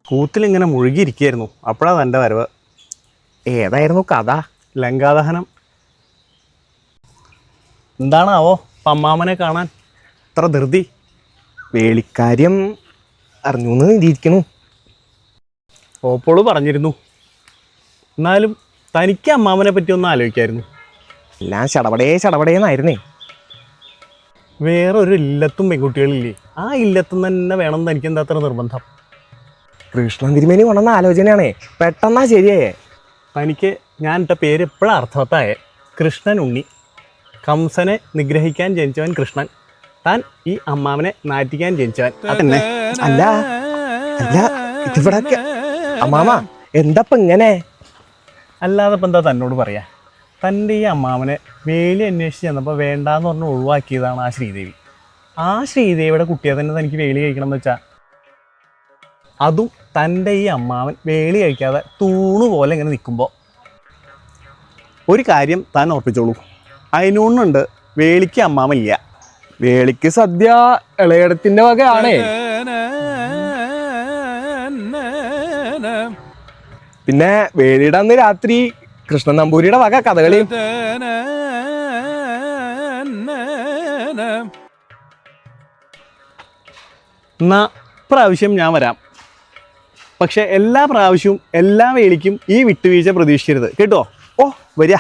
കൂത്തിലിങ്ങനെ മുഴുകിയിരിക്കുകയായിരുന്നു. അപ്പോഴാണ് തൻ്റെ വരവ്. ഏതായിരുന്നു കഥ? ലങ്കാദഹനം. എന്താണാവോ അമ്മാമനെ കാണാൻ ഇത്ര ധൃതി? വേളിക്കാര്യം അറിഞ്ഞു ഇരിക്കണു. ഓപ്പോള് പറഞ്ഞിരുന്നു. എന്നാലും തനിക്ക് അമ്മാമനെ പറ്റി ഒന്ന് ആലോചിക്കായിരുന്നു. എല്ലാം ചടപടേന്നായിരുന്നേ. വേറൊരു ഇല്ലത്തും പെൺകുട്ടികളില്ലേ? ആ ഇല്ലത്തും തന്നെ വേണം തനിക്ക് എന്താ അത്ര നിർബന്ധം? കൃഷ്ണൻ തിരുമേനി കൊണ്ടുവന്ന ആലോചനയാണേ, പെട്ടെന്നാ ശരിയായേ. തനിക്ക് ഞാൻ ഇട്ട പേര് എപ്പോഴാണ് അർത്ഥവത്തായേ? കൃഷ്ണൻ ഉണ്ണി. കംസനെ നിഗ്രഹിക്കാൻ ജനിച്ചവൻ കൃഷ്ണൻ. താൻ ഈ അമ്മാമനെ നാറ്റിക്കാൻ ജനിച്ചവൻ. അതന്നെ. അല്ല അല്ല ഇതിവിടെ അമ്മാമ എന്താ ഇങ്ങനെ? അല്ലാതെ ഇപ്പം എന്താ തന്നോട് പറയാ? തൻ്റെ ഈ അമ്മാമനെ വേലി അന്വേഷിച്ച് ചെന്നപ്പോൾ വേണ്ടാന്ന് പറഞ്ഞ് ഒഴിവാക്കിയതാണ് ആ ശ്രീദേവി. ആ ശ്രീദേവിയുടെ കുട്ടിയെ തന്നെ തനിക്ക് വേലി കഴിക്കണം എന്ന് വെച്ചാൽ, അതും തൻ്റെ ഈ അമ്മാവൻ വേലി കഴിക്കാതെ തൂണ് പോലെ ഇങ്ങനെ നിൽക്കുമ്പോൾ. ഒരു കാര്യം താൻ ഉറപ്പിച്ചോളൂ, അതിനൊന്നുണ്ട്, വേലിക്ക് അമ്മാമ ഇല്ല. വേളിക്ക് സദ്യ ഇളയടത്തിന്റെ വകയാണേ. പിന്നെ വേളിയുടെ അന്ന് രാത്രി കൃഷ്ണൻ നമ്പൂരിയുടെ വക കഥകളിയും. എന്നാ പ്രാവശ്യം ഞാൻ വരാം. പക്ഷെ എല്ലാ പ്രാവശ്യവും എല്ലാ വേളിക്കും ഈ വിട്ടുവീഴ്ച പ്രതീക്ഷിക്കരുത് കേട്ടോ. ഓ വരിക.